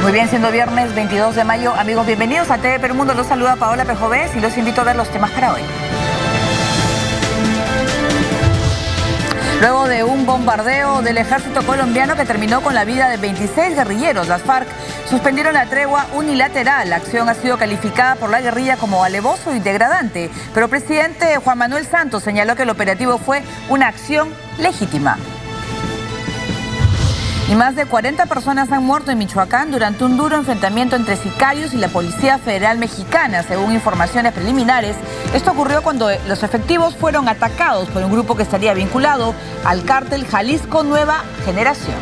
Muy bien, siendo viernes 22 de mayo, amigos, bienvenidos a TV Perú Mundo. Los saluda Paola Pejovés y los invito a ver los temas para hoy. Luego de un bombardeo del ejército colombiano que terminó con la vida de 26 guerrilleros, las FARC suspendieron la tregua unilateral. La acción ha sido calificada por la guerrilla como alevoso y degradante, pero el presidente Juan Manuel Santos señaló que el operativo fue una acción legítima. Y más de 40 personas han muerto en Michoacán durante un duro enfrentamiento entre sicarios y la Policía Federal Mexicana, según informaciones preliminares. Esto ocurrió cuando los efectivos fueron atacados por un grupo que estaría vinculado al cártel Jalisco Nueva Generación.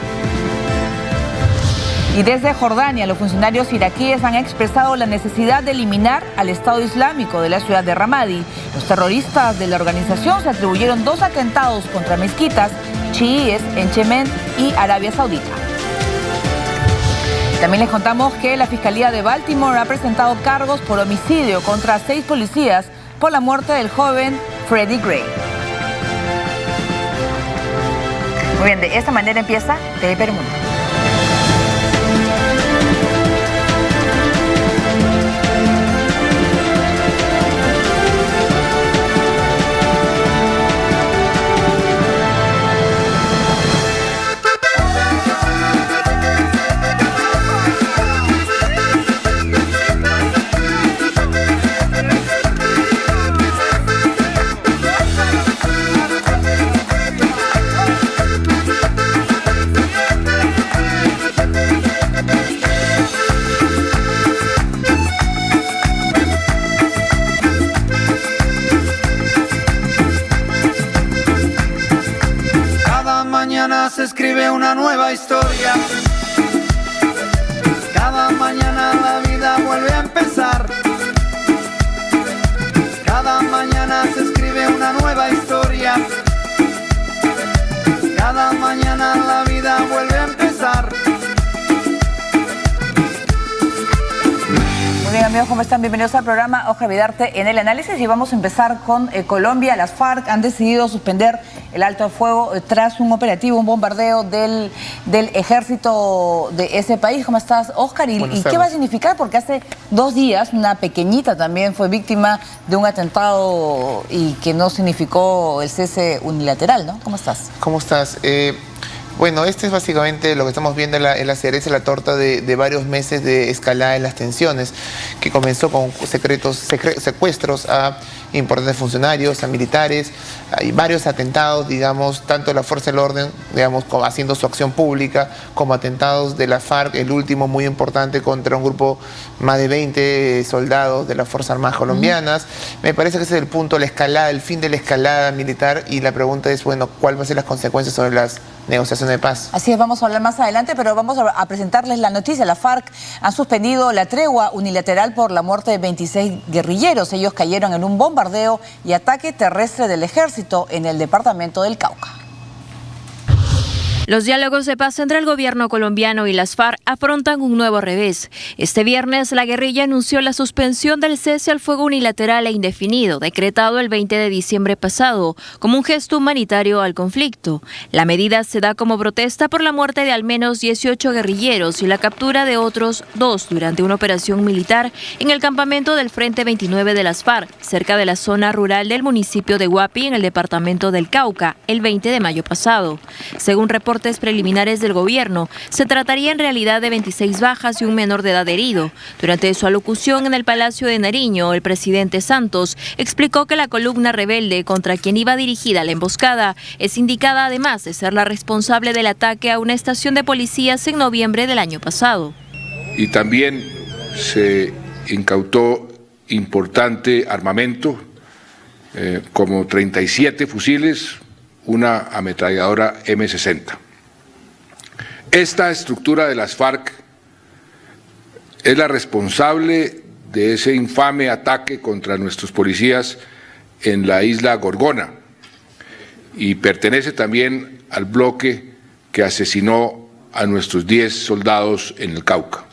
Y desde Jordania, los funcionarios iraquíes han expresado la necesidad de eliminar al Estado Islámico de la ciudad de Ramadi. Los terroristas de la organización se atribuyeron 2 atentados contra mezquitas chiíes en Yemen y Arabia Saudita. También les contamos que la Fiscalía de Baltimore ha presentado cargos por homicidio contra 6 policías por la muerte del joven Freddie Gray. Muy bien, de esta manera empieza TV Perú Mundo. Se escribe una nueva historia. Cada mañana la vida vuelve a empezar. Cada mañana se escribe una nueva historia. Cada mañana la vida vuelve a empezar. Muy bien, amigos, ¿cómo están? Bienvenidos al programa Oscar Vidarte en el análisis y vamos a empezar con Colombia. Las FARC han decidido suspender el alto al fuego tras un operativo, un bombardeo del ejército de ese país. ¿Cómo estás, Oscar? ¿Y qué va a significar? Porque hace 2 días una pequeñita también fue víctima de un atentado y que no significó el cese unilateral, ¿no? ¿Cómo estás? ¿Cómo estás? Bueno, este es básicamente lo que estamos viendo en la cereza, la torta de varios meses de escalada en las tensiones, que comenzó con secuestros a importantes funcionarios, a militares, hay varios atentados, digamos, tanto la Fuerza del Orden, digamos, haciendo su acción pública, como atentados de la FARC, el último muy importante contra un grupo, más de 20 soldados de las Fuerzas Armadas colombianas. Me parece que ese es el punto, la escalada, el fin de la escalada militar, y la pregunta es, bueno, ¿cuáles van a ser las consecuencias sobre las negociaciones de paz? Así es, vamos a hablar más adelante, pero vamos a presentarles la noticia. La FARC han suspendido la tregua unilateral por la muerte de 26 guerrilleros. Ellos cayeron en un bombardeo y ataque terrestre del ejército en el departamento del Cauca. Los diálogos de paz entre el gobierno colombiano y las FARC afrontan un nuevo revés. Este viernes, la guerrilla anunció la suspensión del cese al fuego unilateral e indefinido, decretado el 20 de diciembre pasado, como un gesto humanitario al conflicto. La medida se da como protesta por la muerte de al menos 18 guerrilleros y la captura de otros 2 durante una operación militar en el campamento del Frente 29 de las FARC, cerca de la zona rural del municipio de Guapi, en el departamento del Cauca, el 20 de mayo pasado. Según reportes preliminares del gobierno, se trataría en realidad de 26 bajas y un menor de edad herido. Durante su alocución en el Palacio de Nariño, el presidente Santos explicó que la columna rebelde contra quien iba dirigida la emboscada es indicada además de ser la responsable del ataque a una estación de policías en noviembre del año pasado. Y también se incautó importante armamento, como 37 fusiles, una ametralladora M60. Esta estructura de las FARC es la responsable de ese infame ataque contra nuestros policías en la isla Gorgona y pertenece también al bloque que asesinó a nuestros 10 soldados en el Cauca.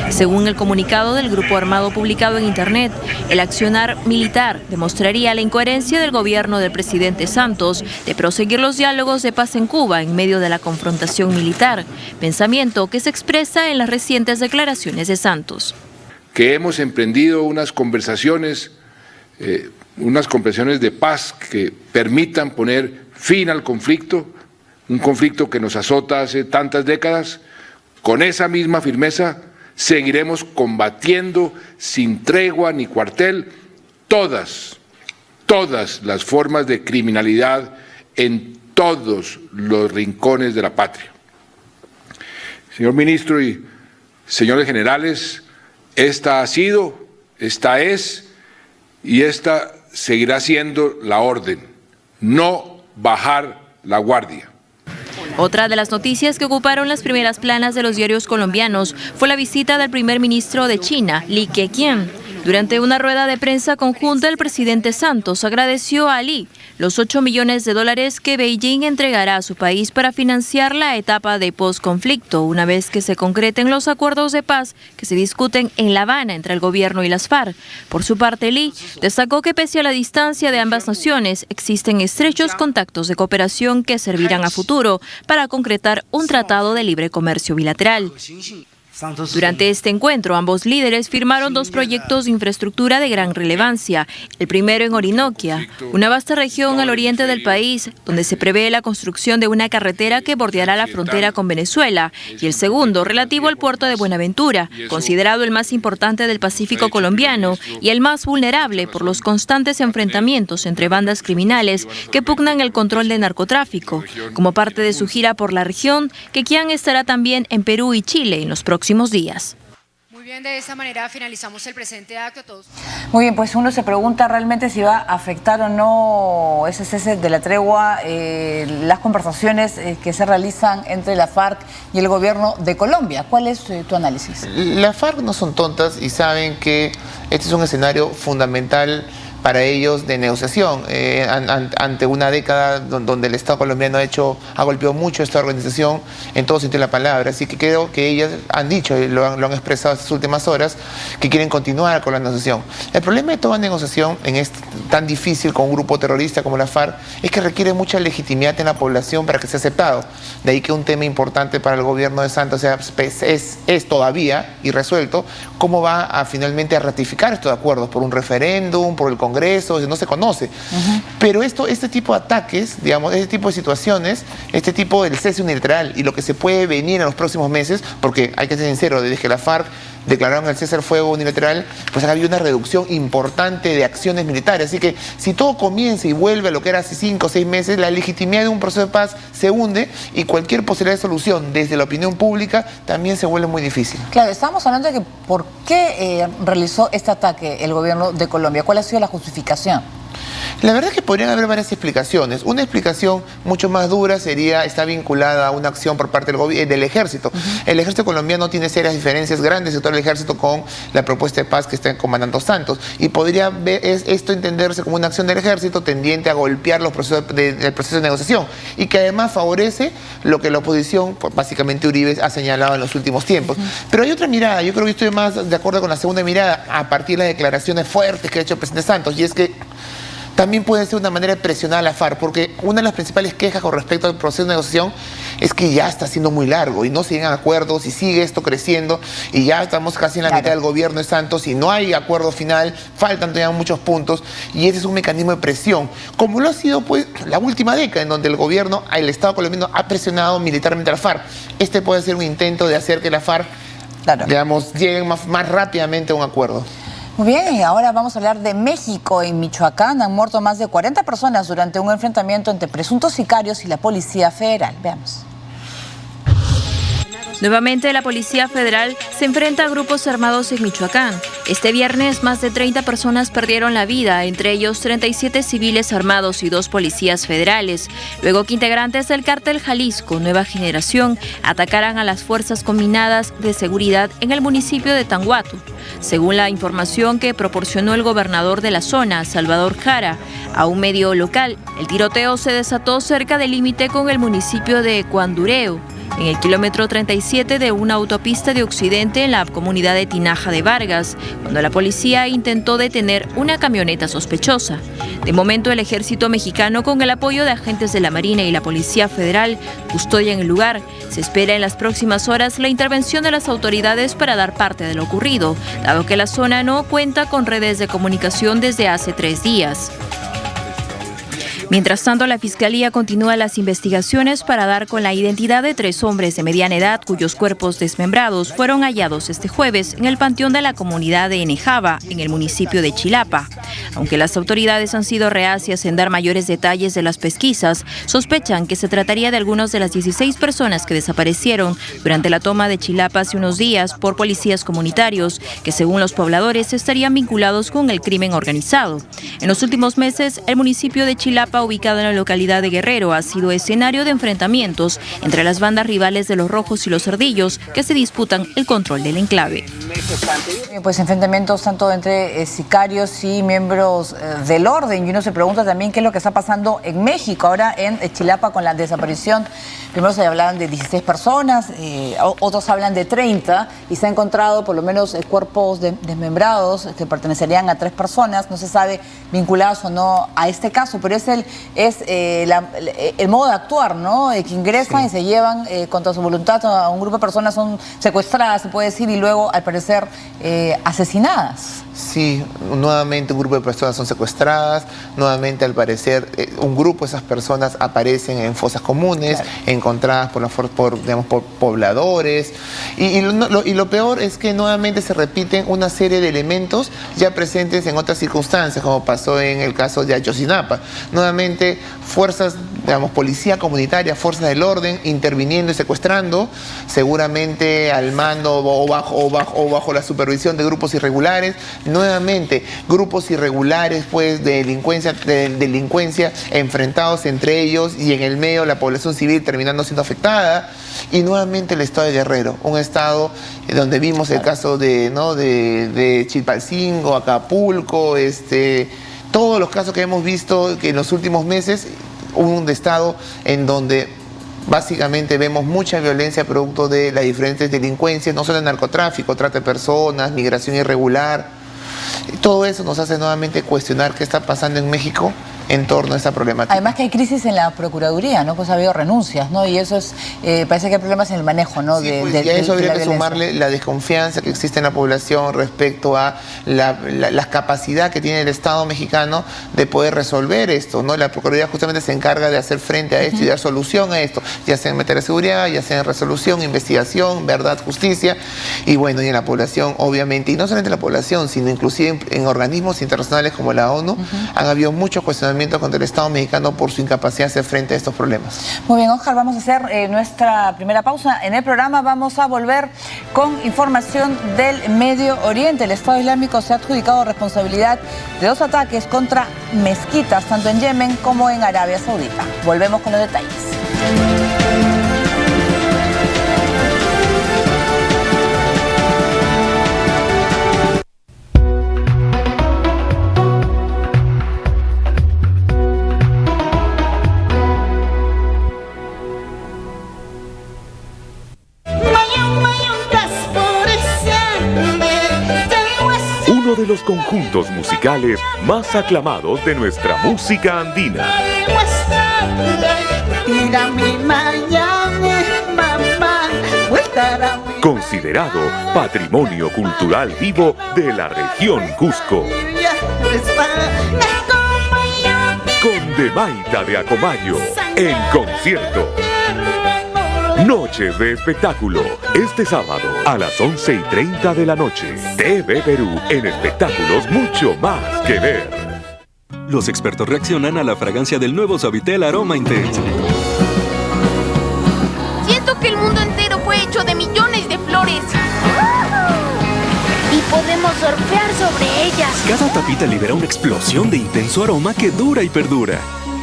Según el comunicado del grupo armado publicado en Internet, el accionar militar demostraría la incoherencia del gobierno del presidente Santos de proseguir los diálogos de paz en Cuba en medio de la confrontación militar, pensamiento que se expresa en las recientes declaraciones de Santos. Que hemos emprendido unas conversaciones de paz que permitan poner fin al conflicto, un conflicto que nos azota hace tantas décadas. Con esa misma firmeza seguiremos combatiendo sin tregua ni cuartel todas las formas de criminalidad en todos los rincones de la patria. Señor ministro y señores generales, esta ha sido, esta es y esta seguirá siendo la orden: no bajar la guardia. Otra de las noticias que ocuparon las primeras planas de los diarios colombianos fue la visita del primer ministro de China, Li Keqiang. Durante una rueda de prensa conjunta, el presidente Santos agradeció a Li los $8 millones que Beijing entregará a su país para financiar la etapa de posconflicto, una vez que se concreten los acuerdos de paz que se discuten en La Habana entre el gobierno y las FARC. Por su parte, Li destacó que pese a la distancia de ambas naciones, existen estrechos contactos de cooperación que servirán a futuro para concretar un tratado de libre comercio bilateral. Durante este encuentro, ambos líderes firmaron 2 proyectos de infraestructura de gran relevancia. El primero en Orinoquia, una vasta región al oriente del país, donde se prevé la construcción de una carretera que bordeará la frontera con Venezuela. Y el segundo, relativo al puerto de Buenaventura, considerado el más importante del Pacífico colombiano y el más vulnerable por los constantes enfrentamientos entre bandas criminales que pugnan el control del narcotráfico. Como parte de su gira por la región, Keqiang estará también en Perú y Chile en los próximos días. Muy bien, de esta manera finalizamos el presente acto a todos. Muy bien, pues uno se pregunta realmente si va a afectar o no ese cese de la tregua, las conversaciones que se realizan entre la FARC y el gobierno de Colombia. ¿Cuál es tu análisis? Las FARC no son tontas y saben que este es un escenario fundamental para ellos de negociación, ante una década donde el Estado colombiano ha golpeado mucho a esta organización en todo sentido de la palabra. Así que creo que ellas han dicho, y lo han expresado estas últimas horas, que quieren continuar con la negociación. El problema de toda negociación tan difícil con un grupo terrorista como la FARC es que requiere mucha legitimidad en la población para que sea aceptado. De ahí que un tema importante para el gobierno de Santos es todavía irresuelto cómo va a finalmente a ratificar estos acuerdos por un referéndum, por el Congreso, no se conoce. Pero este tipo de ataques, digamos, este tipo de situaciones, este tipo del cese unilateral y lo que se puede venir en los próximos meses, porque hay que ser sincero, desde que la FARC declararon el cese al fuego unilateral, pues ha habido una reducción importante de acciones militares. Así que si todo comienza y vuelve a lo que era hace 5 o 6 meses, la legitimidad de un proceso de paz se hunde y cualquier posibilidad de solución desde la opinión pública también se vuelve muy difícil. Claro, estábamos hablando de que por qué realizó este ataque el gobierno de Colombia. ¿Cuál ha sido la justificación? La verdad es que podrían haber varias explicaciones. Una explicación mucho más dura está vinculada a una acción por parte del ejército. El ejército colombiano tiene serias diferencias grandes de todo el ejército con la propuesta de paz que está comandando Santos. Y podría esto entenderse como una acción del ejército tendiente a golpear el proceso de negociación y que además favorece lo que la oposición, pues básicamente Uribe, ha señalado en los últimos tiempos. Pero hay otra mirada, yo creo que estoy más de acuerdo con la segunda mirada a partir de las declaraciones fuertes que ha hecho el presidente Santos, y es que también puede ser una manera de presionar a la FARC, porque una de las principales quejas con respecto al proceso de negociación es que ya está siendo muy largo y no se llegan a acuerdos y sigue esto creciendo y ya estamos casi en la mitad del gobierno de Santos y no hay acuerdo final, faltan todavía muchos puntos y ese es un mecanismo de presión, como lo ha sido pues la última década en donde el Estado colombiano ha presionado militarmente a la FARC. Este puede ser un intento de hacer que la FARC, digamos, lleguen más rápidamente a un acuerdo. Muy bien, y ahora vamos a hablar de México. En Michoacán han muerto más de 40 personas durante un enfrentamiento entre presuntos sicarios y la Policía Federal. Veamos. Nuevamente, la Policía Federal se enfrenta a grupos armados en Michoacán. Este viernes, más de 30 personas perdieron la vida, entre ellos 37 civiles armados y 2 policías federales, luego que integrantes del cártel Jalisco Nueva Generación atacaran a las fuerzas combinadas de seguridad en el municipio de Tanguato. Según la información que proporcionó el gobernador de la zona, Salvador Jara, a un medio local, el tiroteo se desató cerca del límite con el municipio de Cuandureo. en el kilómetro 37 de una autopista de Occidente en la comunidad de Tinaja de Vargas, cuando la policía intentó detener una camioneta sospechosa. De momento, el ejército mexicano, con el apoyo de agentes de la Marina y la Policía Federal, custodian el lugar. Se espera en las próximas horas la intervención de las autoridades para dar parte de lo ocurrido, dado que la zona no cuenta con redes de comunicación desde hace 3 días. Mientras tanto, la Fiscalía continúa las investigaciones para dar con la identidad de 3 hombres de mediana edad cuyos cuerpos desmembrados fueron hallados este jueves en el panteón de la comunidad de Enejaba, en el municipio de Chilapa. Aunque las autoridades han sido reacias en dar mayores detalles de las pesquisas, sospechan que se trataría de algunas de las 16 personas que desaparecieron durante la toma de Chilapa hace unos días por policías comunitarios, que según los pobladores estarían vinculados con el crimen organizado. En los últimos meses, el municipio de Chilapa, ubicado en la localidad de Guerrero, ha sido escenario de enfrentamientos entre las bandas rivales de los Rojos y los Cerdillos, que se disputan el control del enclave. Pues enfrentamientos tanto entre sicarios y miembros del orden, y uno se pregunta también qué es lo que está pasando en México, ahora en Chilapa con la desaparición. Primero se hablaban de 16 personas, otros hablan de 30, y se han encontrado por lo menos cuerpos desmembrados que pertenecerían a 3 personas, no se sabe vinculados o no a este caso, pero es el modo de actuar, ¿no? Que ingresan y se llevan contra su voluntad a un grupo de personas, son secuestradas, se puede decir, y luego al parecer asesinadas. Sí, nuevamente un grupo de personas son secuestradas, nuevamente al parecer un grupo de esas personas aparecen en fosas comunes, claro, encontradas por pobladores, y lo peor es que nuevamente se repiten una serie de elementos ya presentes en otras circunstancias, como pasó en el caso de Ayotzinapa. Nuevamente fuerzas, policía comunitaria, fuerzas del orden interviniendo y secuestrando, seguramente al mando o bajo la supervisión de grupos irregulares. Nuevamente, grupos irregulares pues, de delincuencia enfrentados entre ellos, y en el medio la población civil terminando siendo afectada. Y nuevamente el estado de Guerrero, un estado donde vimos el caso de Chilpancingo, Acapulco, todos los casos que hemos visto que en los últimos meses, un estado en donde básicamente vemos mucha violencia producto de las diferentes delincuencias, no solo el narcotráfico, trata de personas, migración irregular. Todo eso nos hace nuevamente cuestionar qué está pasando en México en torno a esta problemática. Además que hay crisis en la Procuraduría, ¿no? Pues ha habido renuncias, ¿no? Y eso es, parece que hay problemas en el manejo, ¿no? Sí, y a eso habría que sumarle la desconfianza que existe en la población respecto a la capacidad que tiene el Estado mexicano de poder resolver esto, ¿no? La Procuraduría justamente se encarga de hacer frente a esto y dar solución a esto, ya sea en materia de seguridad, ya sea en resolución, investigación, verdad, justicia, y bueno, y en la población, obviamente, y no solamente en la población, sino inclusive en organismos internacionales como la ONU, han habido muchos cuestionamientos contra el Estado mexicano por su incapacidad de hacer frente a estos problemas. Muy bien, Oscar, vamos a hacer nuestra primera pausa. En el programa vamos a volver con información del Medio Oriente. El Estado Islámico se ha adjudicado responsabilidad de 2 ataques contra mezquitas, tanto en Yemen como en Arabia Saudita. Volvemos con los detalles. Uno de los conjuntos musicales más aclamados de nuestra música andina. Considerado Patrimonio Cultural Vivo de la región Cusco. Con Demaita de Acomayo en concierto. Noches de espectáculo, este sábado a las 11:30 de la noche. TV Perú, en espectáculos mucho más que ver. Los expertos reaccionan a la fragancia del nuevo Suavitel Aroma Intense. Siento que el mundo entero fue hecho de millones de flores. Y podemos surfear sobre ellas. Cada tapita libera una explosión de intenso aroma que dura y perdura.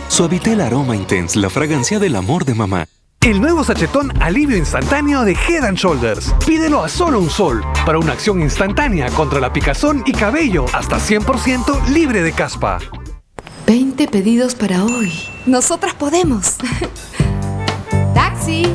Suavitel Aroma Intense, la fragancia del amor de mamá. El nuevo sachetón alivio instantáneo de Head & Shoulders. Pídelo a solo $1 para una acción instantánea contra la picazón y cabello hasta 100% libre de caspa. 20 pedidos para hoy. Nosotras podemos. ¡Taxi!